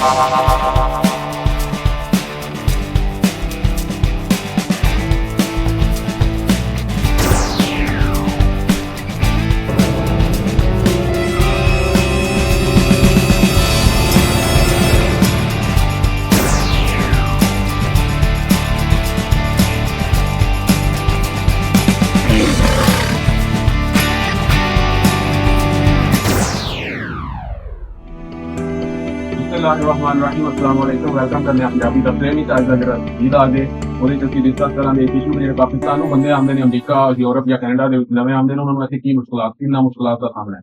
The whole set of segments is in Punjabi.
ਬਿਸਮਿल्लाहिर्रहमानिर्रहीम अस्सलाम वालेकुम ਵੈਲਕਮ ਕਰਨੇ ਆ ਪੰਜਾਬੀ ਦਾ ਪ੍ਰੇਮੀ ਤਾਂ ਅੱਜ ਦਾ ਜਿਹੜਾ ਵੀਰ ਆ ਗਏ ਉਹਦੇ ਚ ਅਸੀਂ ਡਿਸਕਸ ਕਰਾਂਗੇ ਇਸ਼ੂ ਜਿਹੜੇ ਪਾਕਿਸਤਾਨ ਨੂੰ ਬੰਦੇ ਆਉਂਦੇ ਨੇ ਅਮਰੀਕਾ ਯੂਰਪ ਜਾਂ ਕੈਨੇਡਾ ਦੇ ਵਿੱਚ ਨਵੇਂ ਆਉਂਦੇ ਨੇ ਉਹਨਾਂ ਨੂੰ ਇੱਥੇ ਕੀ ਮੁਸ਼ਕਲਾਤ ਦਾ ਸਾਹਮਣਾ ਹੈ।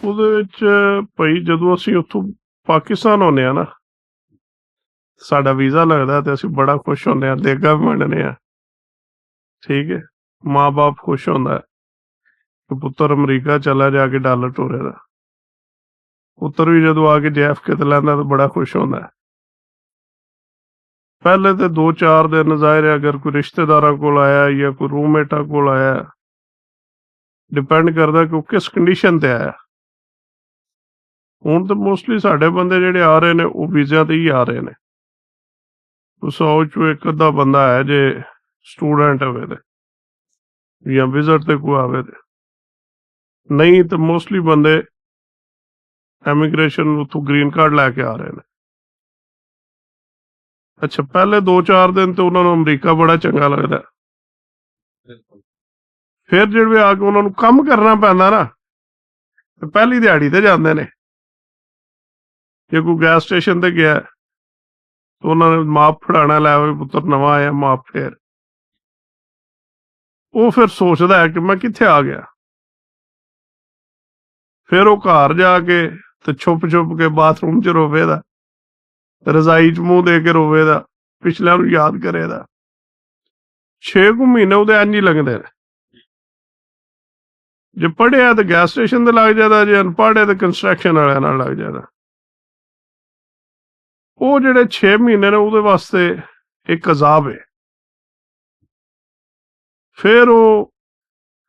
ਉਹਦੇ ਵਿੱਚ ਭਾਈ ਜਦੋਂ ਅਸੀਂ ਉੱਥੋਂ ਪਾਕਿਸਤਾਨ ਆਉਂਦੇ ਆ ਨਾ, ਸਾਡਾ ਵੀਜ਼ਾ ਲੱਗਦਾ ਤੇ ਅਸੀਂ ਬੜਾ ਖੁਸ਼ ਹੁੰਦੇ ਆ, ਦੇਗਾ ਵੀ ਮੰਨਦੇ ਆ, ਠੀਕ ਹੈ। ਮਾਂ ਬਾਪ ਖੁਸ਼ ਹੁੰਦਾ ਕਿ ਪੁੱਤਰ ਅਮਰੀਕਾ ਚਲਾ ਜਾ ਕੇ ਡਾਲਰ ਟੋਰੇ ਦਾ। ਪੁੱਤਰ ਵੀ ਜਦੋਂ ਆ ਕੇ JFK ਤੇ ਲੈਂਦਾ ਤਾਂ ਬੜਾ ਖੁਸ਼ ਹੁੰਦਾ। ਪਹਿਲੇ ਤੇ 2-4 ਦਿਨ ਜ਼ਾਹਿਰ ਹੈ ਅਗਰ ਕੋਈ ਰਿਸ਼ਤੇਦਾਰਾਂ ਕੋਲ ਆਇਆ ਜਾਂ ਕੋਈ ਰੂਮਮੇਟਾਂ ਕੋਲ ਆਇਆ, ਡਿਪੈਂਡ ਕਰਦਾ ਕਿ ਉਹ ਕਿਸ ਕੰਡੀਸ਼ਨ ਤੇ ਆਇਆ। ਹੁਣ ਤਾਂ ਮੋਸਟਲੀ ਸਾਡੇ ਬੰਦੇ ਜਿਹੜੇ ਆ ਰਹੇ ਨੇ ਉਹ ਵੀਜ਼ਿਆਂ ਤੇ ਹੀ ਆ ਰਹੇ ਨੇ। 100 ਚੋਂ ਇੱਕ ਅੱਧਾ ਬੰਦਾ ਹੈ ਜੇ ਸਟੂਡੈਂਟ ਹੋਵੇ ਤੇ ਜਾਂ ਵਿਜ਼ਿਟ ਤੇ ਕੋਈ ਆਵੇ ਤੇ, ਨਹੀਂ ਤਾਂ ਮੋਸਟਲੀ ਬੰਦੇ ਐਮੀਗ੍ਰੇਸ਼ਨ ਉੱਥੋਂ ਗ੍ਰੀਨ ਕਾਰਡ ਲੈ ਕੇ ਆ ਰਹੇ ਨੇ। ਅੱਛਾ, ਪਹਿਲੇ 2-4 ਦਿਨ ਤੇ ਉਹਨਾਂ ਨੂੰ ਅਮਰੀਕਾ ਬੜਾ ਚੰਗਾ ਲੱਗਦਾ, ਫਿਰ ਜਿਹੜੇ ਆ ਕੇ ਉਹਨਾਂ ਨੂੰ ਕੰਮ ਕਰਨਾ ਪੈਂਦਾ ਨਾ, ਤੇ ਪਹਿਲੀ ਦਿਹਾੜੀ ਤੇ ਜਾਂਦੇ ਨੇ। ਜੇ ਕੋਈ ਗੈਸ ਸਟੇਸ਼ਨ ਤੇ ਗਿਆ ਤਾਂ ਉਹਨਾਂ ਨੇ ਮਾਪ ਫੜਾਣਾ, ਲੈ ਹੋਵੇ ਪੁੱਤਰ ਨਵਾਂ ਆਇਆ ਮਾਪ, ਫੇਰ ਉਹ ਫਿਰ ਸੋਚਦਾ ਹੈ ਕਿ ਮੈਂ ਕਿੱਥੇ ਆ ਗਿਆ। ਫਿਰ ਉਹ ਘਰ ਜਾ ਕੇ ਤੇ ਛੁਪ ਕੇ ਬਾਥਰੂਮ 'ਚ ਰੋਵੇਦਾ, ਰਜ਼ਾਈ 'ਚ ਮੂੰਹ ਦੇ ਕੇ ਰੋਵੇਦਾ, ਪਿਛਲਿਆਂ ਨੂੰ ਯਾਦ ਕਰੇਦਾ। 6 ਮਹੀਨੇ ਉਹਦੇ ਇੰਝ ਹੀ ਲੱਗਦੇ ਨੇ। ਜੇ ਪੜ੍ਹਿਆ ਤੇ ਗੈਸ ਸਟੇਸ਼ਨ ਤੇ ਲੱਗ ਜਾਂਦਾ, ਜੇ ਅਨਪੜ੍ਹ ਤੇ ਕੰਸਟਰਕਸ਼ਨ ਵਾਲਿਆਂ ਨਾਲ ਲੱਗ ਜਾਂਦਾ। ਉਹ ਜਿਹੜੇ 6 ਮਹੀਨੇ ਨੇ ਉਹਦੇ ਵਾਸਤੇ ਇੱਕ ਅਜ਼ਾਬ ਹੈ। ਫਿਰ ਉਹ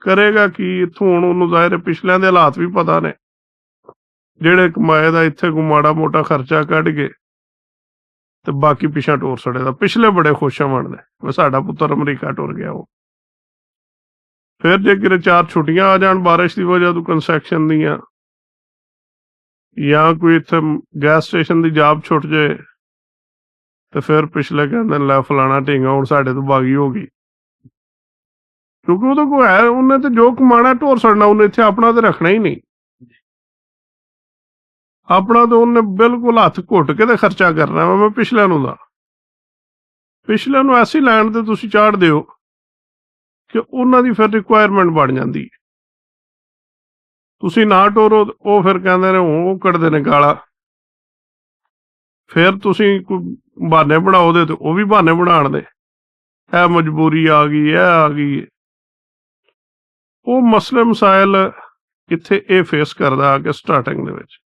ਕਰੇਗਾ ਕਿ ਇੱਥੋਂ ਹੁਣ ਉਹਨੂੰ ਜ਼ਾਹਿਰ ਪਿਛਲਿਆਂ ਦੇ ਹਾਲਾਤ ਵੀ ਪਤਾ ਨੇ, ਜਿਹੜੇ ਕਮਾਏ ਦਾ ਇੱਥੇ ਕੋਈ ਮਾੜਾ ਮੋਟਾ ਖਰਚਾ ਕੱਢ ਕੇ ਤੇ ਬਾਕੀ ਪਿਛਾ ਟੋਰ ਸੜੇ ਦਾ। ਪਿਛਲੇ ਬੜੇ ਖੁਸ਼ ਬਣਦੇ ਸਾਡਾ ਪੁੱਤਰ ਅਮਰੀਕਾ ਟੁਰ ਗਿਆ। ਉਹ ਫਿਰ ਜੇ ਕਿਤੇ 4 ਛੁੱਟੀਆਂ ਆ ਜਾਣ ਬਾਰਿਸ਼ ਦੀ ਵਜ੍ਹਾ ਤੋਂ ਕੰਸਟਰਕਸ਼ਨ ਦੀਆਂ, ਜਾਂ ਕੋਈ ਇੱਥੇ ਗੈਸ ਸਟੇਸ਼ਨ ਦੀ ਜਾਬ ਛੁੱਟ ਜਾਏ, ਤੇ ਫਿਰ ਪਿਛਲੇ ਕਹਿੰਦੇ ਲੈ ਫਲਾਣਾ ਢੀਂਗਾ ਹੁਣ ਸਾਡੇ ਤੋਂ ਬਾਗੀ ਹੋ ਗਈ। ਕਿਉਂਕਿ ਉਹਦੇ ਕੋਲ ਹੈ, ਉਹਨੇ ਤੇ ਜੋ ਕਮਾਣਾ ਢੋਰ ਸੜਨਾ, ਉਹਨੇ ਇੱਥੇ ਆਪਣਾ ਤੇ ਰੱਖਣਾ ਹੀ ਨਹੀਂ। ਆਪਣਾ ਤਾਂ ਉਹਨੇ ਬਿਲਕੁਲ ਹੱਥ ਘੁੱਟ ਕੇ ਤੇ ਖਰਚਾ ਕਰਨਾ ਵਾ। ਮੈਂ ਪਿਛਲਿਆਂ ਨੂੰ ਐਸੀ ਲੈਣ ਤੇ ਤੁਸੀਂ ਚਾੜ ਦਿਓ ਕਿ ਉਹਨਾਂ ਦੀ ਫਿਰ ਰਿਕੁਆਇਰਮੈਂਟ ਬਣ ਜਾਂਦੀ ਹੈ। ਤੁਸੀਂ ਨਾ ਟੋਰੋ, ਉਹ ਫਿਰ ਕਹਿੰਦੇ ਨੇ ਉਹ ਕੱਢਦੇ ਨੇ ਗਾਲਾਂ। ਫਿਰ ਤੁਸੀਂ ਕੋਈ ਬਹਾਨੇ ਬਣਾਓਦੇ ਤੇ ਉਹ ਵੀ ਬਹਾਨੇ ਬਣਾਉਣ ਦੇ, ਇਹ ਮਜਬੂਰੀ ਆ ਗਈ, ਇਹ ਆ ਗਈ। ਉਹ ਮਸਲੇ ਮਸਾਇਲ ਕਿੱਥੇ ਇਹ ਫੇਸ ਕਰਦਾ ਆ ਕੇ ਸਟਾਰਟਿੰਗ ਦੇ ਵਿੱਚ।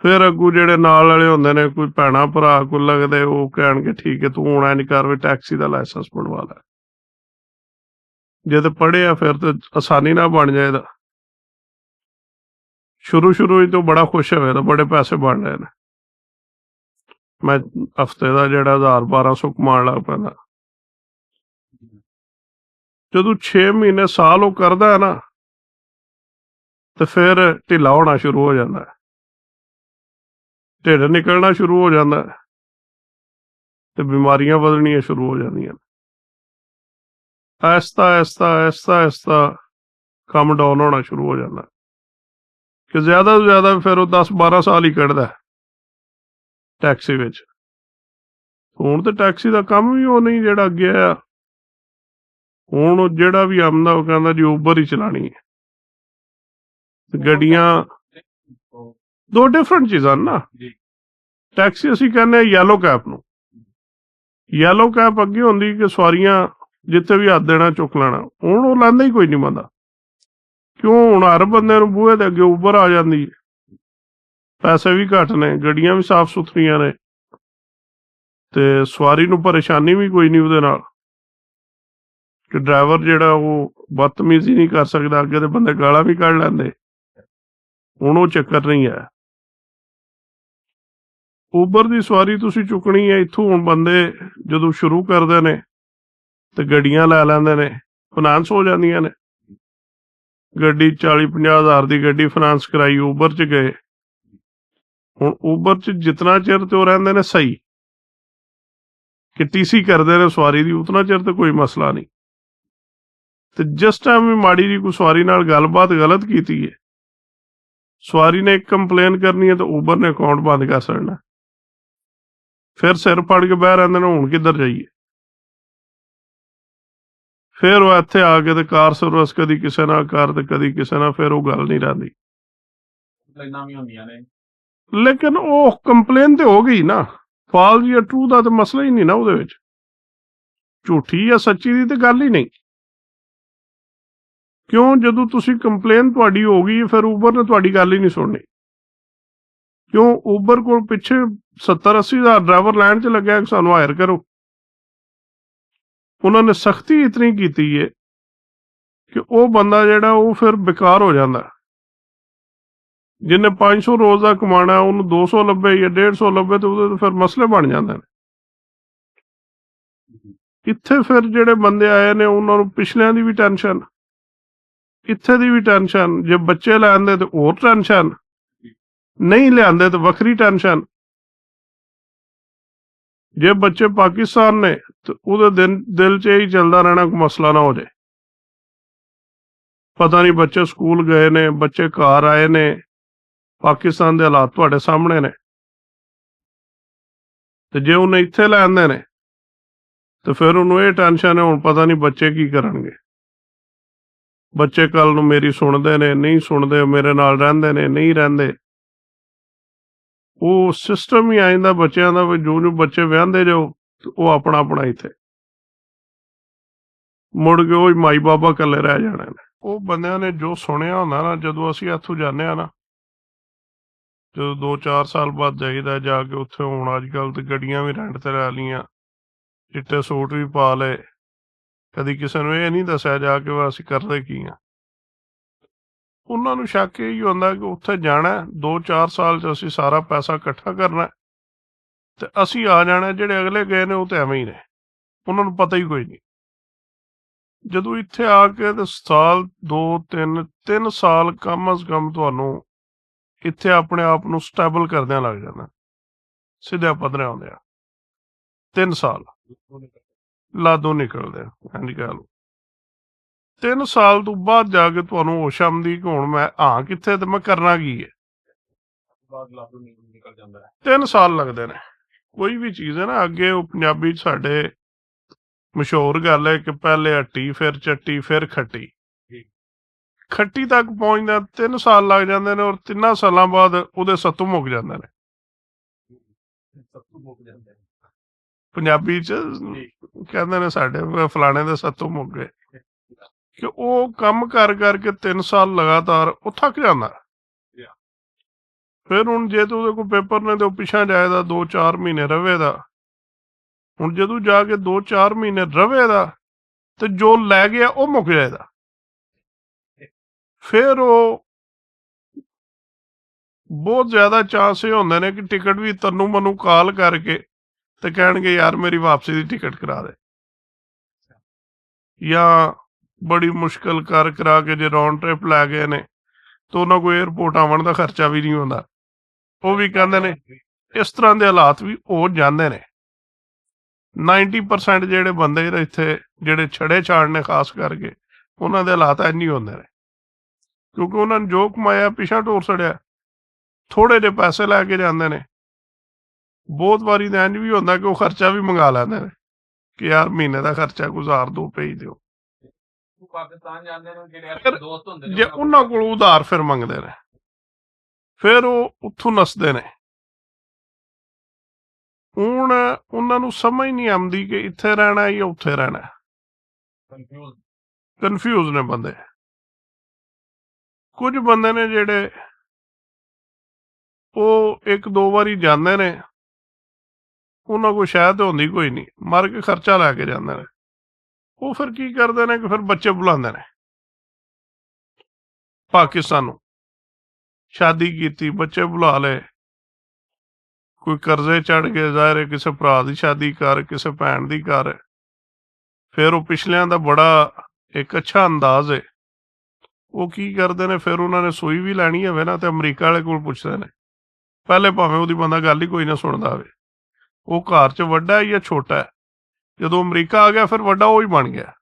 ਫਿਰ ਅੱਗੂ ਜਿਹੜੇ ਨਾਲ ਵਾਲੇ ਹੁੰਦੇ ਨੇ, ਕੋਈ ਭੈਣਾ ਭਰਾ ਕੋਈ ਲੱਗਦੇ, ਉਹ ਕਹਿਣਗੇ ਠੀਕ ਹੈ ਤੂੰ ਹੁਣ ਐਂ ਨਹੀਂ ਕਰ, ਵੀ ਟੈਕਸੀ ਦਾ ਲਾਇਸੈਂਸ ਬਣਵਾ ਲੈ। ਜੇ ਤਾਂ ਪੜ੍ਹਿਆ ਫਿਰ ਤਾਂ ਆਸਾਨੀ ਨਾਲ ਬਣ ਜਾਏਗਾ। ਸ਼ੁਰੂ ਹੀ ਤੋਂ ਬੜਾ ਖੁਸ਼ ਹੋਇਆ ਤਾਂ ਬੜੇ ਪੈਸੇ ਬਣ ਰਹੇ ਨੇ। ਮੈਂ ਹਫ਼ਤੇ ਦਾ ਜਿਹੜਾ 1000-1200 ਕਮਾਉਣ ਲੱਗ ਪੈਂਦਾ। ਜਦੋਂ 6 ਮਹੀਨੇ ਸਾਲ ਉਹ ਕਰਦਾ ਹੈ ਨਾ, ਤੇ ਫਿਰ ਢਿੱਲਾ ਹੋਣਾ ਸ਼ੁਰੂ ਹੋ ਜਾਂਦਾ, ਢਿੱਡ ਨਿਕਲਣਾ ਸ਼ੁਰੂ ਹੋ ਜਾਂਦਾ, ਤੇ ਬਿਮਾਰੀਆਂ ਵਧਣੀਆਂ ਸ਼ੁਰੂ ਹੋ ਜਾਂਦੀਆਂ। ਆਹਿਸਤਾ ਕੰਮ ਡਾਊਨ ਹੋਣਾ ਸ਼ੁਰੂ ਹੋ ਜਾਂਦਾ, ਕਿ ਜ਼ਿਆਦਾ ਤੋਂ ਜ਼ਿਆਦਾ ਫਿਰ ਉਹ 10-12 ਸਾਲ ਹੀ ਕੱਢਦਾ ਟੈਕਸੀ ਵਿੱਚ। ਹੁਣ ਤੇ ਟੈਕਸੀ ਦਾ ਕੰਮ ਵੀ ਉਹ ਨਹੀਂ ਜਿਹੜਾ ਅੱਗੇ ਆ। ਹੁਣ ਜਿਹੜਾ ਵੀ ਆਉਂਦਾ ਉਹ ਕਹਿੰਦਾ ਜੀ ਉਬਰ ਹੀ ਚਲਾਣੀ ਹੈ। ਗੱਡੀਆਂ ਦੋ ਡਿਫਰੈਂਟ ਚੀਜ਼ਾਂ ਨਾ। ਟੈਕਸੀ ਅਸੀਂ ਕਹਿੰਦੇ ਹਾਂ ਯੈਲੋ ਕੈਬ ਨੂੰ। ਯੈਲੋ ਕੈਬ ਅੱਗੇ ਹੁੰਦੀ ਕਿ ਸਵਾਰੀਆਂ ਜਿੱਥੇ ਵੀ ਹੱਥ ਦੇਣਾ ਚੁੱਕ ਲੈਣਾ। ਹੁਣ ਉਹ ਲੈਂਦਾ ਹੀ ਕੋਈ ਨਹੀਂ ਬੰਦਾ, ਕਿਉਂ? ਹੁਣ ਹਰ ਬੰਦੇ ਨੂੰ ਬੂਹੇ ਦੇ ਅੱਗੇ ਉਬਰ ਆ ਜਾਂਦੀ, ਪੈਸੇ ਵੀ ਘੱਟ ਨੇ, ਗੱਡੀਆਂ ਵੀ ਸਾਫ਼ ਸੁਥਰੀਆਂ ਨੇ, ਤੇ ਸਵਾਰੀ ਨੂੰ ਪਰੇਸ਼ਾਨੀ ਵੀ ਕੋਈ ਨਹੀਂ ਉਹਦੇ ਨਾਲ, ਕਿ ਡਰਾਈਵਰ ਜਿਹੜਾ ਉਹ ਬਦਤਮੀਜ਼ੀ ਨਹੀਂ ਕਰ ਸਕਦਾ, ਅੱਗੇ ਦੇ ਬੰਦੇ ਗਾਲਾਂ ਵੀ ਕੱਢ ਲੈਂਦੇ। ਹੁਣ ਉਹ ਚੱਕਰ ਨਹੀਂ ਹੈ। ਉਬਰ ਦੀ ਸਵਾਰੀ ਤੁਸੀਂ ਚੁੱਕਣੀ ਹੈ ਇੱਥੋਂ, ਹੁਣ ਬੰਦੇ ਜਦੋਂ ਸ਼ੁਰੂ ਕਰਦੇ ਨੇ ਤੇ ਗੱਡੀਆਂ ਲੈ ਲੈਂਦੇ ਨੇ, ਫਾਈਨਾਂਸ ਹੋ ਜਾਂਦੀਆਂ ਨੇ। ਗੱਡੀ 40-50 ਹਜ਼ਾਰ ਦੀ ਗੱਡੀ ਫਾਈਨਾਂਸ ਕਰਾਈ, ਉਬਰ 'ਚ ਗਏ। ਹੁਣ ਉਬਰ 'ਚ ਜਿਤਨਾ ਚਿਰ ਤੇ ਉਹ ਰਹਿੰਦੇ ਨੇ ਸਹੀ ਕਿ TC ਕਰਦੇ ਨੇ ਸਵਾਰੀ ਦੀ, ਉਤਨਾ ਚਿਰ ਤੇ ਕੋਈ ਮਸਲਾ ਨਹੀਂ। ਤੇ ਜਿਸ ਟਾਈਮ ਵੀ ਮਾੜੀ ਜੀ ਕੋਈ ਸਵਾਰੀ ਨਾਲ ਗੱਲਬਾਤ ਗਲਤ ਕੀਤੀ ਹੈ, ਸਵਾਰੀ ਨੇ ਇੱਕ ਕੰਪਲੇਨ ਕਰਨੀ ਹੈ ਤਾਂ ਉਬਰ ਨੇ ਅਕਾਊਂਟ ਬੰਦ ਕਰ ਛੱਡਣਾ। ਫਿਰ ਸਿਰ ਫੜ ਕੇ ਬਹਿ ਰਹਿੰਦੇ ਨੇ, ਹੁਣ ਕਿੱਧਰ ਜਾਈਏ। ਫਿਰ ਉਹ ਇੱਥੇ ਆ ਕੇ ਤੇ ਕਾਰ ਸਰਵਿਸ ਕਦੀ ਕਿਸੇ ਨਾਲ ਕਰ ਤੇ ਕਦੀ ਕਿਸੇ ਨਾਲ, ਫਿਰ ਉਹ ਗੱਲ ਨਹੀਂ ਰਹਿੰਦੀ। ਲਾਈਨਾਂ ਵੀ ਹੁੰਦੀਆਂ ਨੇ। ਲੇਕਿਨ ਉਹ ਕੰਪਲੇਨ ਤੇ ਹੋ ਗਈ ਨਾ, ਫਾਲਸ ਜਾਂ ਟਰੂ ਦਾ ਤਾਂ ਮਸਲਾ ਹੀ ਨਹੀਂ ਨਾ ਉਹਦੇ ਵਿੱਚ, ਝੂਠੀ ਜਾਂ ਸੱਚੀ ਦੀ ਤੇ ਗੱਲ ਹੀ ਨਹੀਂ। ਕਿਉਂ? ਜਦੋਂ ਤੁਸੀਂ ਕੰਪਲੇਨ ਤੁਹਾਡੀ ਹੋ ਗਈ, ਫਿਰ ਉਬਰ ਨੇ ਤੁਹਾਡੀ ਗੱਲ ਹੀ ਨਹੀਂ ਸੁਣਨੀ। ਕਿਉਂ? ਉਬਰ ਕੋਲ ਪਿੱਛੇ 70-80 ਹਜ਼ਾਰ ਡਰਾਈਵਰ ਲਾਈਨ 'ਚ ਲੱਗਿਆ ਕਿ ਸਾਨੂੰ ਹਾਇਰ ਕਰੋ। ਉਹਨਾਂ ਨੇ ਸਖਤੀ ਇਤਨੀ ਕੀਤੀ ਹੈ ਕਿ ਉਹ ਬੰਦਾ ਜਿਹੜਾ ਉਹ ਫਿਰ ਬੇਕਾਰ ਹੋ ਜਾਂਦਾ। ਜਿਹਨੇ 500 ਰੋਜ਼ ਦਾ ਕਮਾਉਣਾ, ਉਹਨੂੰ 200 ਲੱਭੇ ਜਾਂ 150 ਲੱਭੇ ਤੇ ਉਹਦੇ ਫਿਰ ਮਸਲੇ ਬਣ ਜਾਂਦੇ ਨੇ। ਇੱਥੇ ਫਿਰ ਜਿਹੜੇ ਬੰਦੇ ਆਏ ਨੇ ਉਹਨਾਂ ਨੂੰ ਪਿਛਲਿਆਂ ਦੀ ਵੀ ਟੈਨਸ਼ਨ, ਇੱਥੇ ਦੀ ਵੀ ਟੈਨਸ਼ਨ, ਜੇ ਬੱਚੇ ਲੈਂਦੇ ਤੇ ਹੋਰ ਟੈਨਸ਼ਨ, ਨਹੀਂ ਲਿਆਂਦੇ ਤੇ ਵੱਖਰੀ ਟੈਨਸ਼ਨ। ਜੇ ਬੱਚੇ ਪਾਕਿਸਤਾਨ ਨੇ ਤੇ ਉਹਦੇ ਦਿਲ 'ਚ ਇਹੀ ਚੱਲਦਾ ਰਹਿਣਾ ਕੋਈ ਮਸਲਾ ਨਾ ਹੋ ਜਾਏ। ਪਤਾ ਨਹੀਂ ਬੱਚੇ ਸਕੂਲ ਗਏ ਨੇ, ਬੱਚੇ ਘਰ ਆਏ ਨੇ, ਪਾਕਿਸਤਾਨ ਦੇ ਹਾਲਾਤ ਤੁਹਾਡੇ ਸਾਹਮਣੇ ਨੇ। ਤੇ ਜੇ ਉਹਨੇ ਇੱਥੇ ਲੈਂਦੇ ਨੇ ਤੇ ਫਿਰ ਉਹਨੂੰ ਇਹ ਟੈਨਸ਼ਨ ਹੈ ਹੁਣ ਪਤਾ ਨਹੀਂ ਬੱਚੇ ਕੀ ਕਰਨਗੇ। ਬੱਚੇ ਕੱਲ ਨੂੰ ਮੇਰੀ ਸੁਣਦੇ ਨੇ, ਨਹੀਂ ਸੁਣਦੇ, ਮੇਰੇ ਨਾਲ ਰਹਿੰਦੇ ਨੇ, ਨਹੀਂ ਰਹਿੰਦੇ। ਉਹ ਸਿਸਟਮ ਹੀ ਆ ਜਾਂਦਾ ਬੱਚਿਆਂ ਦਾ ਵੀ ਜੋ ਬੱਚੇ ਵਿਆਹੁੰਦੇ ਜਾਓ ਤੇ ਉਹ ਆਪਣਾ ਆਪਣਾ ਇੱਥੇ ਮੁੜ ਕੇ ਉਹ ਮਾਈ ਬਾਬਾ ਇਕੱਲੇ ਰਹਿ ਜਾਣੇ ਨੇ। ਉਹ ਬੰਦਿਆਂ ਨੇ ਜੋ ਸੁਣਿਆ ਹੁੰਦਾ ਨਾ, ਜਦੋਂ ਅਸੀਂ ਇੱਥੋਂ ਜਾਂਦੇ ਹਾਂ ਨਾ, ਜਦੋਂ 2-4 ਸਾਲ ਬਾਅਦ ਜਾਈਦਾ ਜਾ ਕੇ ਉੱਥੇ, ਹੁਣ ਅੱਜ ਕੱਲ੍ਹ ਤੇ ਗੱਡੀਆਂ ਵੀ ਰੈਂਟ ਤੇ ਲੈ ਲਈਆਂ, ਚਿੱਟੇ ਸੂਟ ਵੀ ਪਾ ਲਏ, ਕਦੀ ਕਿਸੇ ਨੂੰ ਇਹ ਨਹੀਂ ਦੱਸਿਆ ਜਾ ਕੇ ਅਸੀਂ ਕਰਦੇ ਕੀ ਹਾਂ। ਉਹਨਾਂ ਨੂੰ ਸ਼ੱਕ ਇਹੀ ਹੁੰਦਾ ਕਿ ਉੱਥੇ ਜਾਣਾ 2-4 ਸਾਲ 'ਚ ਅਸੀਂ ਸਾਰਾ ਪੈਸਾ ਇਕੱਠਾ ਕਰਨਾ ਤੇ ਅਸੀਂ ਆ ਜਾਣਾ, ਜਿਹੜੇ ਅਗਲੇ ਗਏ ਨੇ ਉਹ ਤੇ ਐਵੇਂ ਹੀ ਨੇ, ਉਹਨਾਂ ਨੂੰ ਪਤਾ ਹੀ ਕੋਈ ਨਹੀਂ। ਜਦੋਂ ਇੱਥੇ ਆ ਕੇ ਤੇ ਸਾਲ 2-3 ਸਾਲ ਕਮ ਅਜ਼ ਕਮ ਤੁਹਾਨੂੰ ਇੱਥੇ ਆਪਣੇ ਆਪ ਨੂੰ ਸਟੇਬਲ ਕਰਦਿਆਂ ਲੱਗ ਜਾਂਦਾ, ਸਿੱਧਿਆਂ ਪੱਧਰਿਆਂ ਆਉਂਦਿਆਂ 3 ਸਾਲ ਲਾਦੋਂ ਨਿਕਲਦੇ ਆ। ਹਾਂਜੀ ਕਹਿ ਲਓ 3 ਸਾਲ ਤੋਂ ਬਾਅਦ ਜਾ ਕੇ ਤੁਹਾਨੂੰ ਹੋਸ਼ ਆਉਂਦੀ ਕਿ ਹੁਣ ਮੈਂ ਹਾਂ ਕਿੱਥੇ ਤੇ ਮੈਂ ਕਰਨਾ ਕੀ ਹੈ। ਨਿਕਲ ਜਾਂਦਾ ਹੈ। 3 ਸਾਲ ਲੱਗਦੇ ਨੇ। ਕੋਈ ਵੀ ਚੀਜ਼ ਹੈ ਨਾ, ਅੱਗੇ ਉਹ ਪੰਜਾਬੀ 'ਚ ਸਾਡੇ ਮਸ਼ਹੂਰ ਗੱਲ ਹੈ ਕਿ ਪਹਿਲੇ ਹੱਟੀ, ਫਿਰ ਚੱਟੀ, ਫਿਰ ਖੱਟੀ। ਖੱਟੀ ਤੱਕ ਪਹੁੰਚਦਾ 3 ਸਾਲ ਲੱਗ ਜਾਂਦੇ ਨੇ, ਔਰ 3 ਸਾਲਾਂ ਬਾਅਦ ਉਹਦੇ ਸੱਤੂ ਮੁੱਕ ਜਾਂਦੇ ਨੇ। ਪੰਜਾਬੀ 'ਚ ਕਹਿੰਦੇ ਨੇ ਸਾਡੇ ਫਲਾਣੇ ਦੇ ਸੱਤੂ ਮੁੱਕ ਗਏ, ਕਿ ਉਹ ਕੰਮ ਕਰ ਕਰਕੇ 3 ਸਾਲ ਲਗਾਤਾਰ ਉਹ ਥੱਕ ਜਾਂਦਾ। ਫਿਰ ਹੁਣ ਜੇ ਤਾਂ ਉਹਦੇ ਕੋਲ ਪੇਪਰ ਨੇ ਤੇ ਉਹ ਪਿੱਛਾ ਜਾਏਦਾ 2-4 ਮਹੀਨੇ ਰਵੇਦਾ। ਹੁਣ ਜਦੋਂ ਜਾ ਕੇ 2-4 ਮਹੀਨੇ ਰਵੇਦਾ ਤੇ ਜੋ ਲੈ ਗਿਆ ਉਹ ਮੁੱਕ ਜਾਏਦਾ। ਫਿਰ ਉਹ ਬਹੁਤ ਜ਼ਿਆਦਾ ਚਾਂਸ ਇਹ ਹੁੰਦੇ ਨੇ ਕਿ ਟਿਕਟ ਵੀ ਤੈਨੂੰ ਮੈਨੂੰ ਕਾਲ ਕਰਕੇ ਤੇ ਕਹਿਣਗੇ ਯਾਰ ਮੇਰੀ ਵਾਪਸੀ ਦੀ ਟਿਕਟ ਕਰਾ ਦੇ, ਜਾਂ ਬੜੀ ਮੁਸ਼ਕਲ ਕਰਾ ਕੇ ਜੇ ਰਾਉਂਡ ਟ੍ਰਿਪ ਲੈ ਗਏ ਨੇ ਤਾਂ ਉਹਨਾਂ ਕੋਲ ਏਅਰਪੋਰਟ ਆਉਣ ਦਾ ਖਰਚਾ ਵੀ ਨਹੀਂ ਹੁੰਦਾ। ਉਹ ਵੀ ਕਹਿੰਦੇ ਨੇ ਇਸ ਤਰ੍ਹਾਂ ਦੇ ਹਾਲਾਤ ਵੀ ਹੋ ਜਾਂਦੇ ਨੇ। 90% ਜਿਹੜੇ ਬੰਦੇ ਇੱਥੇ ਜਿਹੜੇ ਛੜੇ ਛਾੜ ਨੇ ਖਾਸ ਕਰਕੇ, ਉਹਨਾਂ ਦੇ ਹਾਲਾਤ ਇੰਝ ਹੀ ਹੁੰਦੇ ਨੇ, ਕਿਉਂਕਿ ਉਹਨਾਂ ਨੇ ਜੋ ਕਮਾਇਆ ਪਿਛਾ ਢੋਰ ਛੜਿਆ, ਥੋੜੇ ਜਿਹੇ ਪੈਸੇ ਲੈ ਕੇ ਜਾਂਦੇ ਨੇ। ਬਹੁਤ ਵਾਰੀ ਤਾਂ ਇੰਝ ਵੀ ਹੁੰਦਾ ਕਿ ਉਹ ਖਰਚਾ ਵੀ ਮੰਗਾ ਲੈਂਦੇ ਨੇ ਕਿ ਯਾਰ ਮਹੀਨੇ ਦਾ ਖਰਚਾ ਗੁਜ਼ਾਰ ਦੋ, ਭੇਜ ਦਿਓ। ਪਾਕਿਸਤਾਨ ਜਾਂਦੇ ਨੇ ਫਿਰ ਜਿਹੜੇ ਦੋਸਤ ਹੁੰਦੇ ਨੇ ਜੇ ਉਹਨਾਂ ਕੋਲ ਉਧਾਰ ਫਿਰ ਮੰਗਦੇ ਨੇ, ਫਿਰ ਉਹ ਉੱਥੋਂ ਨੱਸਦੇ ਨੇ। ਹੁਣ ਉਹਨਾਂ ਨੂੰ ਸਮਝ ਨਹੀਂ ਆਉਂਦੀ ਕਿ ਇੱਥੇ ਰਹਿਣਾ ਜਾਂ ਉੱਥੇ ਰਹਿਣਾ, ਕਨਫਿਊਜ਼ ਨੇ ਬੰਦੇ। ਕੁਝ ਬੰਦੇ ਨੇ ਜਿਹੜੇ ਉਹ 1-2 ਵਾਰੀ ਜਾਂਦੇ ਨੇ, ਉਹਨਾਂ ਕੋਲ ਸ਼ਾਇਦ ਹੁੰਦੀ ਕੋਈ ਨਹੀਂ, ਮਰ ਕੇ ਖਰਚਾ ਲੈ ਕੇ ਜਾਂਦੇ ਨੇ। ਉਹ ਫਿਰ ਕੀ ਕਰਦੇ ਨੇ ਕਿ ਫਿਰ ਬੱਚੇ ਬੁਲਾਉਂਦੇ ਨੇ ਪਾਕਿਸਤਾਨ ਨੂੰ, ਸ਼ਾਦੀ ਕੀਤੀ, ਬੱਚੇ ਬੁਲਾ ਲਏ, ਕੋਈ ਕਰਜ਼ੇ ਚੜ੍ਹ ਕੇ ਜ਼ਾਹਿਰ ਹੈ ਕਿਸੇ ਭਰਾ ਦੀ ਸ਼ਾਦੀ ਕਰ, ਕਿਸੇ ਭੈਣ ਦੀ ਕਰ। ਫਿਰ ਉਹ ਪਿਛਲਿਆਂ ਦਾ ਬੜਾ ਇੱਕ ਅੱਛਾ ਅੰਦਾਜ਼ ਹੈ। ਉਹ ਕੀ ਕਰਦੇ ਨੇ, ਫਿਰ ਉਹਨਾਂ ਨੇ ਸੂਈ ਵੀ ਲੈਣੀ ਹੋਵੇ ਨਾ ਤੇ ਅਮਰੀਕਾ ਵਾਲੇ ਕੋਲ ਪੁੱਛਦੇ ਨੇ। ਪਹਿਲੇ ਭਾਵੇਂ ਉਹਦੀ ਬੰਦਾ ਗੱਲ ਹੀ ਕੋਈ ਨਾ ਸੁਣਦਾ ਹੋਵੇ, ਉਹ ਘਰ 'ਚ ਵੱਡਾ ਹੈ ਜਾਂ ਛੋਟਾ ਹੈ। ਜਦੋਂ ਅਮਰੀਕਾ ਆ ਗਿਆ ਫਿਰ ਵੱਡਾ ਉਹ ਹੀ ਬਣ ਗਿਆ।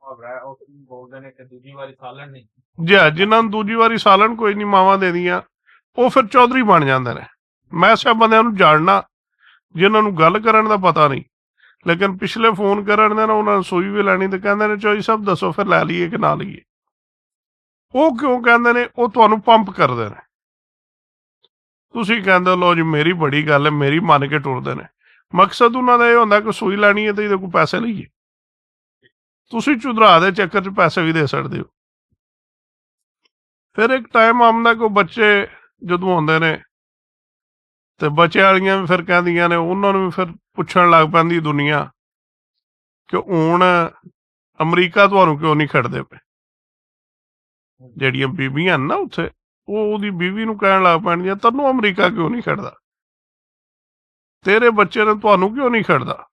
ਬੋਲਦੇ ਨੇ ਕਿ ਦੂਜੀ ਵਾਰੀ ਸਾਲਣ ਨਹੀਂ ਜਿਨ੍ਹਾਂ ਨੂੰ ਦੂਜੀ ਵਾਰੀ ਸਾਲਣ ਕੋਈ ਨਹੀਂ ਮਾਵਾਂ ਦੇ ਦੀਆਂ, ਉਹ ਫਿਰ ਚੌਧਰੀ ਬਣ ਜਾਂਦੇ ਨੇ। ਮੈਂ ਸਿਆ ਬੰਦਿਆਂ ਨੂੰ ਜਾਣਨਾ ਜਿਨ੍ਹਾਂ ਨੂੰ ਗੱਲ ਕਰਨ ਦਾ ਪਤਾ ਨਹੀਂ, ਲੇਕਿਨ ਪਿਛਲੇ ਫੋਨ ਕਰਨ ਦੇ ਨਾ ਉਹਨਾਂ ਨੂੰ ਸੂਈ ਵੀ ਲੈਣੀ ਤੇ ਕਹਿੰਦੇ ਨੇ ਚੌਧਰੀ ਸਾਹਿਬ ਦੱਸੋ ਫਿਰ ਲੈ ਲਈਏ ਕਿ ਨਾ ਲਈਏ। ਉਹ ਕਿਉਂ ਕਹਿੰਦੇ ਨੇ? ਉਹ ਤੁਹਾਨੂੰ ਪੰਪ ਕਰਦੇ ਨੇ। ਤੁਸੀਂ ਕਹਿੰਦੇ ਲਓ ਜੀ ਮੇਰੀ ਬੜੀ ਗੱਲ ਹੈ, ਮੇਰੀ ਮੰਨ ਕੇ ਟੁਰਦੇ ਨੇ। ਮਕਸਦ ਉਹਨਾਂ ਦਾ ਇਹ ਹੁੰਦਾ ਕਿ ਸੂਈ ਲੈਣੀ ਹੈ ਤੇ ਇਹਦੇ ਕੋਲ ਪੈਸੇ ਲਈਏ। ਤੁਸੀਂ ਚੁਧਰਾ ਦੇ ਚੱਕਰ 'ਚ ਪੈਸੇ ਵੀ ਦੇ ਸਕਦੇ ਹੋ। ਫਿਰ ਇੱਕ ਟਾਈਮ ਆਉਂਦਾ ਕਿ ਬੱਚੇ ਜਦੋਂ ਆਉਂਦੇ ਨੇ ਤੇ ਬੱਚਿਆਂ ਵਾਲੀਆਂ ਵੀ ਫਿਰ ਕਹਿੰਦੀਆਂ ਨੇ, ਉਹਨਾਂ ਨੂੰ ਵੀ ਫਿਰ ਪੁੱਛਣ ਲੱਗ ਪੈਂਦੀ ਦੁਨੀਆ ਕਿ ਹੁਣ ਅਮਰੀਕਾ ਤੁਹਾਨੂੰ ਕਿਉਂ ਨਹੀਂ ਖੜਦੇ ਪਏ। ਜਿਹੜੀਆਂ ਬੀਬੀਆਂ ਨੇ ਨਾ ਉੱਥੇ, ਉਹ ਉਹਦੀ ਬੀਵੀ ਨੂੰ ਕਹਿਣ ਲੱਗ ਪੈਣਗੀਆਂ ਤੈਨੂੰ ਅਮਰੀਕਾ ਕਿਉਂ ਨਹੀਂ ਖੜਦਾ, ਤੇਰੇ ਬੱਚੇ ਨੇ ਤੁਹਾਨੂੰ ਕਿਉਂ ਨਹੀਂ ਖੜਦਾ।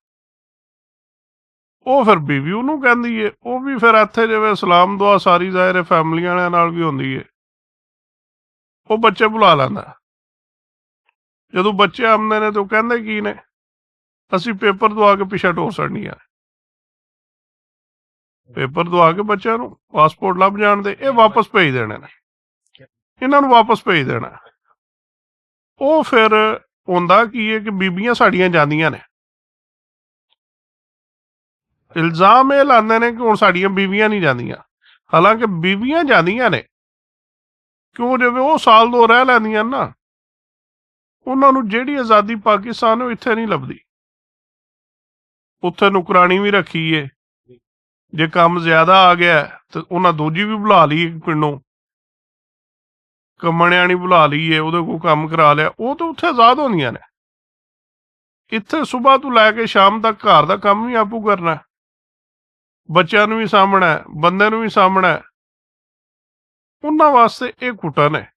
ਉਹ ਫਿਰ ਬੀਵੀ ਉਹਨੂੰ ਕਹਿੰਦੀ ਏ। ਉਹ ਵੀ ਫਿਰ ਇੱਥੇ ਜਿਵੇਂ ਸਲਾਮ ਦੁਆ ਸਾਰੀ ਜ਼ਾਹਿਰ ਫੈਮਲੀਆਂ ਵਾਲਿਆਂ ਨਾਲ ਵੀ ਹੁੰਦੀ ਏ, ਉਹ ਬੱਚੇ ਬੁਲਾ ਲੈਂਦਾ। ਜਦੋਂ ਬੱਚੇ ਆਉਂਦੇ ਨੇ ਤੇ ਉਹ ਕਹਿੰਦੇ ਕੀ ਨੇ, ਅਸੀਂ ਪੇਪਰ ਦਵਾ ਕੇ ਪਿੱਛੇ ਟੋਰ ਛੱਡਣੀਆਂ। ਪੇਪਰ ਦਵਾ ਕੇ ਬੱਚਿਆਂ ਨੂੰ ਪਾਸਪੋਰਟ ਲੱਭ ਜਾਣ ਦੇ, ਇਹ ਵਾਪਸ ਭੇਜ ਦੇਣੇ ਨੇ, ਇਹਨਾਂ ਨੂੰ ਵਾਪਸ ਭੇਜ ਦੇਣਾ। ਉਹ ਫਿਰ ਹੁੰਦਾ ਕੀ ਹੈ ਕਿ ਬੀਬੀਆਂ ਸਾਡੀਆਂ ਜਾਂਦੀਆਂ ਨੇ, ਇਲਜ਼ਾਮ ਇਹ ਲਾਉਂਦੇ ਨੇ ਕਿ ਹੁਣ ਸਾਡੀਆਂ ਬੀਬੀਆਂ ਨਹੀਂ ਜਾਂਦੀਆਂ। ਹਾਲਾਂਕਿ ਬੀਬੀਆਂ ਜਾਂਦੀਆਂ ਨੇ, ਕਿਉਂ ਜਿਵੇਂ ਉਹ ਸਾਲ 2 ਰਹਿ ਲੈਂਦੀਆਂ ਨਾ, ਉਹਨਾਂ ਨੂੰ ਜਿਹੜੀ ਆਜ਼ਾਦੀ ਪਾਕਿਸਤਾਨ ਉਹ ਇੱਥੇ ਨਹੀਂ ਲੱਭਦੀ। ਉੱਥੇ ਨੁਕਰਾਣੀ ਵੀ ਰੱਖੀ ਏ, ਜੇ ਕੰਮ ਜ਼ਿਆਦਾ ਆ ਗਿਆ ਤੇ ਉਹਨਾਂ ਦੂਜੀ ਵੀ ਬੁਲਾ ਲਈ ਪਿੰਡੋਂ, ਕੰਮਣਿਆਣੀ ਬੁਲਾ ਲਈਏ, ਉਹਦੇ ਕੋਲ ਕੰਮ ਕਰਾ ਲਿਆ। ਉਹ ਤਾਂ ਉੱਥੇ ਆਜ਼ਾਦ ਹੁੰਦੀਆਂ ਨੇ। ਇੱਥੇ ਸਵੇਰ ਤੋਂ ਲੈ ਕੇ ਸ਼ਾਮ ਤੱਕ ਘਰ ਦਾ ਕੰਮ ਵੀ ਆਪੂ ਕਰਨਾ, ਬੱਚਿਆਂ ਨੂੰ ਵੀ ਸਾਂਭਣਾ, ਬੰਦੇ ਨੂੰ ਵੀ ਸਾਂਭਣਾ। ਉਹਨਾਂ ਵਾਸਤੇ ਇਹ ਘੁਟਨ ਹੈ।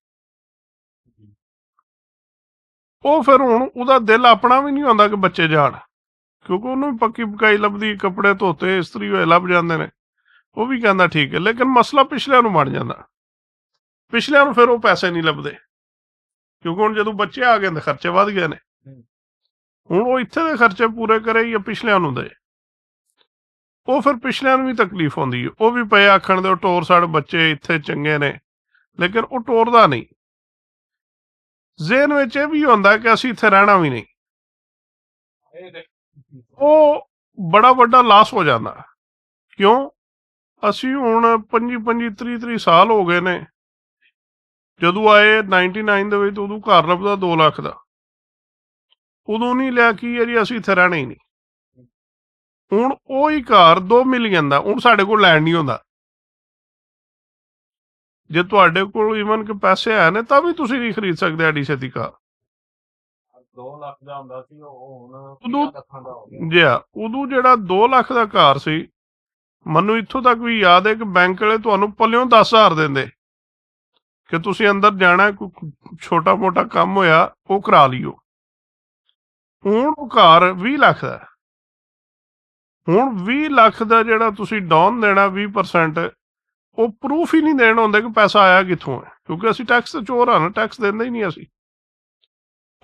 ਉਹ ਫਿਰ ਹੁਣ ਉਹਦਾ ਦਿਲ ਆਪਣਾ ਵੀ ਨਹੀਂ ਹੁੰਦਾ ਕਿ ਬੱਚੇ ਜਾਣ, ਕਿਉਂਕਿ ਉਹਨੂੰ ਵੀ ਪੱਕੀ ਪਕਾਈ ਲੱਭਦੀ, ਕੱਪੜੇ ਧੋਤੇ ਇਸਤਰੀ ਹੋਏ ਲੱਭ ਜਾਂਦੇ ਨੇ। ਉਹ ਵੀ ਕਹਿੰਦਾ ਠੀਕ ਹੈ, ਲੇਕਿਨ ਮਸਲਾ ਪਿਛਲਿਆਂ ਨੂੰ ਬਣ ਜਾਂਦਾ। ਪਿਛਲਿਆਂ ਨੂੰ ਫਿਰ ਉਹ ਪੈਸੇ ਨਹੀਂ ਲੱਭਦੇ, ਕਿਉਂਕਿ ਹੁਣ ਜਦੋਂ ਬੱਚੇ ਆ ਗਏ ਤਾਂ ਖਰਚੇ ਵੱਧ ਗਏ ਨੇ। ਹੁਣ ਉਹ ਇੱਥੇ ਦੇ ਖਰਚੇ ਪੂਰੇ ਕਰੇ ਜਾਂ ਪਿਛਲਿਆਂ ਨੂੰ ਦੇ, ਉਹ ਫਿਰ ਪਿਛਲਿਆਂ ਨੂੰ ਵੀ ਤਕਲੀਫ ਹੁੰਦੀ ਹੈ। ਉਹ ਵੀ ਪਏ ਆਖਣ ਦੇ ਟੋਰ ਸਾਡੇ ਬੱਚੇ ਇੱਥੇ ਚੰਗੇ ਨੇ, ਲੇਕਿਨ ਉਹ ਟੋਰਦਾ ਨਹੀਂ। ਜ਼ੇਨ ਵਿੱਚ ਇਹ ਵੀ ਹੁੰਦਾ ਕਿ ਅਸੀਂ ਇੱਥੇ ਰਹਿਣਾ ਵੀ ਨਹੀਂ। ਉਹ ਬੜਾ ਵੱਡਾ ਲਾਸ ਹੋ ਜਾਂਦਾ। ਕਿਉਂ? ਅਸੀਂ ਹੁਣ 25 30 ਸਾਲ ਹੋ ਗਏ ਨੇ। ਜਦੋਂ ਆਏ 99 ਦੇ ਵਿੱਚ, ਉਦੋਂ ਘਰ ਲੱਭਦਾ 2 ਲੱਖ ਦਾ। ਉਦੋਂ ਨਹੀਂ ਲਿਆ ਕੀ ਹੈ ਜੀ ਅਸੀਂ ਇੱਥੇ ਰਹਿਣਾ ਹੀ ਨਹੀਂ। ਹੁਣ ਉਹ ਹੀ ਘਰ 2 ਮਿਲੀਅਨ ਦਾ ਹੁਣ ਸਾਡੇ ਕੋਲ ਲੈਣ ਨਹੀਂ ਹੁੰਦਾ। ਜੇ ਤੁਹਾਡੇ ਕੋਲ ਈਵਨ ਕਿ ਪੈਸੇ ਹੈ ਨੇ ਤਾਂ ਵੀ ਤੁਸੀਂ ਨਹੀਂ ਖਰੀਦ ਸਕਦੇ ਐਡੀ ਛੇਤੀ ਘਰ। 2 ਲੱਖ ਦਾ ਹੁੰਦਾ ਸੀ, ਉਹ ਹੁਣ ਉਦੋਂ 50 ਲੱਖਾਂ ਦਾ ਹੋ ਗਿਆ। ਉਦੋਂ ਜਿਹੜਾ 2 ਲੱਖ ਦਾ ਘਰ ਸੀ, ਮੈਨੂੰ ਇੱਥੋਂ ਤੱਕ ਵੀ ਯਾਦ ਹੈ ਕਿ ਬੈਂਕ ਵਾਲੇ ਤੁਹਾਨੂੰ ਪੱਲਿਓਂ 10,000 ਦਿੰਦੇ ਕਿ ਤੁਸੀਂ ਅੰਦਰ ਜਾਣਾ, ਕੋਈ ਛੋਟਾ ਮੋਟਾ ਕੰਮ ਹੋਇਆ ਉਹ ਕਰਾ ਲਿਓ। ਹੁਣ ਉਹ ਘਰ 20 ਲੱਖ ਦਾ। ਹੁਣ 20 ਲੱਖ ਦਾ ਜਿਹੜਾ ਤੁਸੀਂ ਡਾਊਨ ਦੇਣਾ 20%, ਉਹ ਪ੍ਰੂਫ ਹੀ ਨਹੀਂ ਦੇਣ ਹੁੰਦੇ ਕਿ ਪੈਸਾ ਆਇਆ ਕਿੱਥੋਂ ਹੈ, ਕਿਉਂਕਿ ਅਸੀਂ ਟੈਕਸ ਤੇ ਚੋਰ ਹਾਂ ਨਾ, ਟੈਕਸ ਦਿੰਦੇ ਹੀ ਨਹੀਂ ਅਸੀਂ।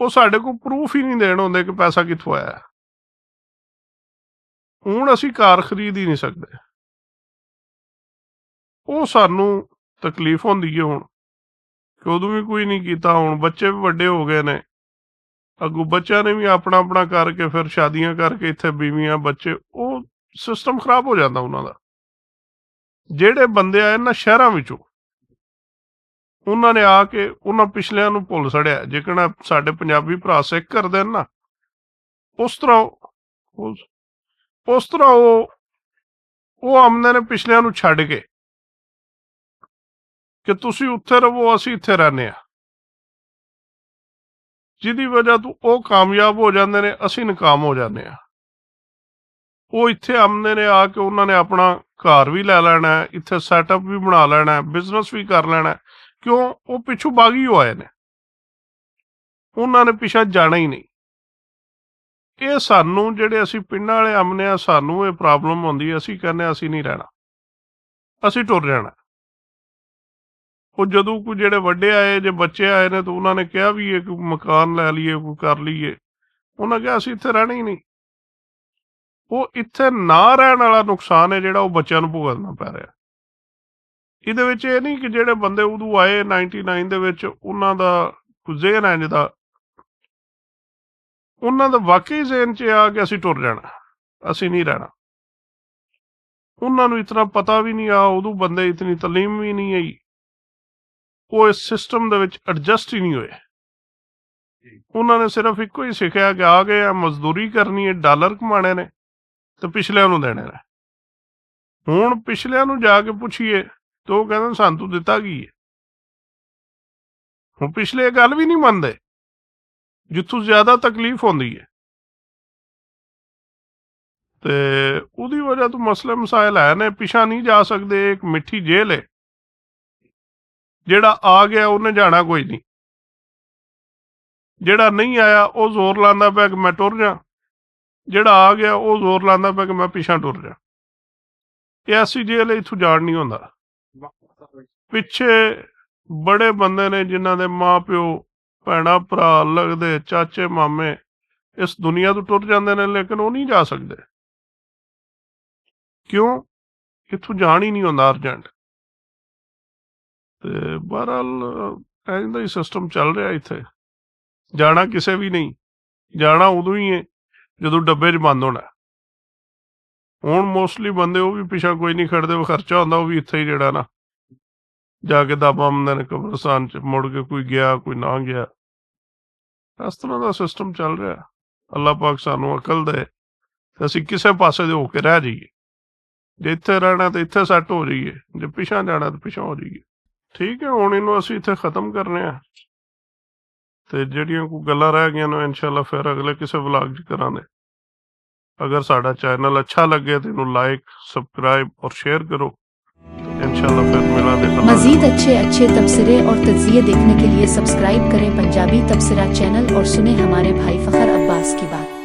ਉਹ ਸਾਡੇ ਕੋਲ ਪ੍ਰੂਫ ਹੀ ਨਹੀਂ ਦੇਣ ਹੁੰਦੇ ਕਿ ਪੈਸਾ ਕਿੱਥੋਂ ਆਇਆ। ਹੁਣ ਅਸੀਂ ਕਾਰ ਖਰੀਦ ਹੀ ਨਹੀਂ ਸਕਦੇ। ਉਹ ਸਾਨੂੰ ਤਕਲੀਫ ਹੁੰਦੀ ਹੈ ਹੁਣ ਕਿ ਉਦੋਂ ਵੀ ਕੋਈ ਨਹੀਂ ਕੀਤਾ। ਹੁਣ ਬੱਚੇ ਵੀ ਵੱਡੇ ਹੋ ਗਏ ਨੇ, ਅੱਗੋਂ ਬੱਚਿਆਂ ਨੇ ਵੀ ਆਪਣਾ ਆਪਣਾ ਕਰਕੇ ਫਿਰ ਸ਼ਾਦੀਆਂ ਕਰਕੇ ਇੱਥੇ ਬੀਵੀਆਂ ਬੱਚੇ, ਉਹ ਸਿਸਟਮ ਖਰਾਬ ਹੋ ਜਾਂਦਾ ਉਹਨਾਂ ਦਾ। ਜਿਹੜੇ ਬੰਦੇ ਆਏ ਨਾ ਸ਼ਹਿਰਾਂ ਵਿੱਚੋਂ, ਉਹਨਾਂ ਨੇ ਆ ਕੇ ਉਹਨਾਂ ਪਿਛਲਿਆਂ ਨੂੰ ਭੁੱਲ ਸੜਿਆ। ਜਿਕਣਾ ਸਾਡੇ ਪੰਜਾਬੀ ਭਰਾ ਸਿੱਖ ਕਰਦੇ ਨੇ ਨਾ, ਉਸ ਤਰ੍ਹਾਂ ਉਹ ਆਉਂਦੇ ਨੇ ਪਿਛਲਿਆਂ ਨੂੰ ਛੱਡ ਕੇ ਕਿ ਤੁਸੀਂ ਉੱਥੇ ਰਹੋ, ਅਸੀਂ ਇੱਥੇ ਰਹਿੰਦੇ ਹਾਂ। ਜਿਹਦੀ ਵਜ੍ਹਾ ਤੋਂ ਉਹ ਕਾਮਯਾਬ ਹੋ ਜਾਂਦੇ ਨੇ, ਅਸੀਂ ਨਾਕਾਮ ਹੋ ਜਾਂਦੇ ਹਾਂ। ਉਹ ਇੱਥੇ ਆਉਂਦੇ ਨੇ, ਆ ਕੇ ਉਹਨਾਂ ਨੇ ਆਪਣਾ ਘਰ ਵੀ ਲੈ ਲੈਣਾ, ਇੱਥੇ ਸੈਟਅਪ ਵੀ ਬਣਾ ਲੈਣਾ, ਬਿਜ਼ਨਸ ਵੀ ਕਰ ਲੈਣਾ। ਕਿਉਂ? ਉਹ ਪਿੱਛੋਂ ਬਾਗੀ ਹੋ ਆਏ ਨੇ। ਉਹਨਾਂ ਨੇ ਪਿਛਾ ਜਾਣਾ ਹੀ ਨਹੀਂ। ਇਹ ਸਾਨੂੰ ਜਿਹੜੇ ਅਸੀਂ ਪਿੰਡਾਂ ਵਾਲੇ ਆਉਂਦੇ ਆ, ਸਾਨੂੰ ਇਹ ਪ੍ਰੋਬਲਮ ਹੁੰਦੀ ਹੈ, ਅਸੀਂ ਕਹਿੰਦੇ ਹਾਂ ਅਸੀਂ ਨਹੀਂ ਰਹਿਣਾ, ਅਸੀਂ ਟੁਰ ਜਾਣਾ। ਉਹ ਜਦੋਂ ਕੋਈ ਜਿਹੜੇ ਵੱਡੇ ਆਏ, ਜੇ ਬੱਚੇ ਆਏ ਨੇ, ਤਾਂ ਉਹਨਾਂ ਨੇ ਕਿਹਾ ਵੀ ਇਹ ਕੋਈ ਮਕਾਨ ਲੈ ਲਈਏ, ਕੋਈ ਕਰ ਲਈਏ, ਉਹਨਾਂ ਕਿਹਾ ਅਸੀਂ ਇੱਥੇ ਰਹਿਣਾ ਹੀ ਨਹੀਂ। ਉਹ ਇੱਥੇ ਨਾ ਰਹਿਣ ਵਾਲਾ ਨੁਕਸਾਨ ਹੈ ਜਿਹੜਾ ਉਹ ਬੱਚਿਆਂ ਨੂੰ ਭੁਗਤਣਾ ਪੈ ਰਿਹਾ। ਇਹਦੇ ਵਿੱਚ ਇਹ ਨਹੀਂ ਕਿ ਜਿਹੜੇ ਬੰਦੇ ਉਦੋਂ ਆਏ 99 ਦੇ ਵਿੱਚ, ਉਹਨਾਂ ਦਾ ਜ਼ੇਨ ਹੈ ਜਿਹਦਾ, ਉਹਨਾਂ ਦਾ ਵਾਕਈ ਜ਼ੇਨ 'ਚ ਆ ਕਿ ਅਸੀਂ ਟੁਰ ਜਾਣਾ, ਅਸੀਂ ਨਹੀਂ ਰਹਿਣਾ। ਉਹਨਾਂ ਨੂੰ ਇਤਨਾ ਪਤਾ ਵੀ ਨਹੀਂ ਆ, ਉਦੋਂ ਬੰਦੇ ਇਤਨੀ ਤਾਲੀਮ ਵੀ ਨਹੀਂ ਆਈ, ਉਹ ਇਸ ਸਿਸਟਮ ਦੇ ਵਿੱਚ ਐਡਜਸਟ ਹੀ ਨਹੀਂ ਹੋਏ। ਉਹਨਾਂ ਨੇ ਸਿਰਫ ਇੱਕੋ ਹੀ ਸਿੱਖਿਆ ਕਿ ਆ ਗਏ ਆ, ਮਜ਼ਦੂਰੀ ਕਰਨੀ ਹੈ, ਡਾਲਰ ਕਮਾਣੇ ਨੇ ਤੇ ਪਿਛਲਿਆਂ ਨੂੰ ਦੇਣੇ ਨੇ। ਹੁਣ ਪਿਛਲਿਆਂ ਨੂੰ ਜਾ ਕੇ ਪੁੱਛੀਏ ਤੇ ਉਹ ਕਹਿੰਦੇ ਸਾਨੂੰ ਤੂੰ ਦਿੱਤਾ ਕੀ ਹੈ। ਹੁਣ ਪਿਛਲੇ ਇਹ ਗੱਲ ਵੀ ਨਹੀਂ ਮੰਨਦੇ, ਜਿੱਥੋਂ ਜ਼ਿਆਦਾ ਤਕਲੀਫ ਹੁੰਦੀ ਹੈ। ਤੇ ਉਹਦੀ ਵਜ੍ਹਾ ਤੋਂ ਮਸਲੇ ਮਸਾਇਲ ਹੈ ਨੇ, ਪਿਛਾ ਨਹੀਂ ਜਾ ਸਕਦੇ। ਇੱਕ ਮਿੱਠੀ ਜੇਲ੍ਹ ਹੈ, ਜਿਹੜਾ ਆ ਗਿਆ ਉਹਨੇ ਜਾਣਾ ਕੋਈ ਨਹੀਂ, ਜਿਹੜਾ ਨਹੀਂ ਆਇਆ ਉਹ ਜ਼ੋਰ ਲਾਉਂਦਾ ਪਿਆ ਕਿ ਮੈਂ ਟੁਰ ਜਾ, ਜਿਹੜਾ ਆ ਗਿਆ ਉਹ ਜ਼ੋਰ ਲਾਉਂਦਾ ਪਿਆ ਕਿ ਮੈਂ ਪਿਛਾਂ ਟੁਰ ਜਾ। ਇਹ ਐਸੀ ਜੇਲ੍ਹ ਇੱਥੋਂ ਜਾਣ ਨਹੀਂ ਹੁੰਦਾ। ਪਿੱਛੇ ਬੜੇ ਬੰਦੇ ਨੇ ਜਿਨ੍ਹਾਂ ਦੇ ਮਾਂ ਪਿਓ, ਭੈਣਾਂ ਭਰਾ ਲੱਗਦੇ, ਚਾਚੇ ਮਾਮੇ ਇਸ ਦੁਨੀਆ ਤੋਂ ਟੁਰ ਜਾਂਦੇ ਨੇ, ਲੇਕਿਨ ਉਹ ਨਹੀਂ ਜਾ ਸਕਦੇ। ਕਿਉਂ? ਇੱਥੋਂ ਜਾਣ ਹੀ ਨਹੀਂ ਹੁੰਦਾ ਅਰਜੈਂਟ। ਤੇ ਬਹਰਹਾਲ ਇੰਝ ਦਾ ਹੀ ਸਿਸਟਮ ਚੱਲ ਰਿਹਾ ਇੱਥੇ। ਜਾਣਾ ਕਿਸੇ ਵੀ ਨਹੀਂ, ਜਾਣਾ ਉਦੋਂ ਹੀ ਹੈ ਜਦੋਂ ਡੱਬੇ 'ਚ ਬੰਦ ਹੋਣਾ। ਹੁਣ ਮੋਸਟਲੀ ਬੰਦੇ ਉਹ ਵੀ ਪਿਛਾ ਕੋਈ ਨਹੀਂ ਖੜਦੇ, ਉਹ ਖਰਚਾ ਹੁੰਦਾ ਉਹ ਵੀ ਇੱਥੇ ਹੀ ਜਿਹੜਾ ਨਾ ਜਾ ਕੇ ਦਾਬਾ ਆਉਂਦੇ ਨੇ ਕਬਰਸਤਾਨ 'ਚ, ਮੁੜ ਕੇ ਕੋਈ ਗਿਆ ਕੋਈ ਨਾ ਗਿਆ। ਇਸ ਤਰ੍ਹਾਂ ਦਾ ਸਿਸਟਮ ਚੱਲ ਰਿਹਾ। ਅੱਲਾਹ ਪਾਕ ਸਾਨੂੰ ਅਕਲ ਦੇ ਤੇ ਅਸੀਂ ਕਿਸੇ ਪਾਸੇ ਦੇ ਹੋ ਕੇ ਰਹਿ ਜਾਈਏ। ਜੇ ਇੱਥੇ ਰਹਿਣਾ ਤਾਂ ਇੱਥੇ ਸੈੱਟ ਹੋ ਜਾਈਏ, ਜੇ ਪਿਛਾਂ ਜਾਣਾ ਤਾਂ ਪਿਛਾਂ ਹੋ ਜਾਈਏ। ਠੀਕ ਹੈ, ਹੁਣ ਇਹਨੂੰ ਅਸੀਂ ਇੱਥੇ ਖ਼ਤਮ ਕਰਨੇ ਆ ਤੇ ਜਿਹੜੀਆਂ ਕੋਈ ਗੱਲਾਂ ਰਹਿ ਗਈਆਂ ਨੇ ਇਨਸ਼ਾਅੱਲਾ ਫਿਰ ਅਗਲੇ ਕਿਸੇ ਵਲੌਗ 'ਚ ਕਰਾਂਗੇ। अगर साडा चैनल अच्छा लगे तो इन्हू लाइक, सब्सक्राइब और शेयर करो। तो इंशाल्लाह फिर मिलांगे। मजीद अच्छे तबसरे और तज्जिये देखने के लिए सब्सक्राइब करें पंजाबी तबसरा चैनल और सुने हमारे भाई फ़खर अब्बास की बात।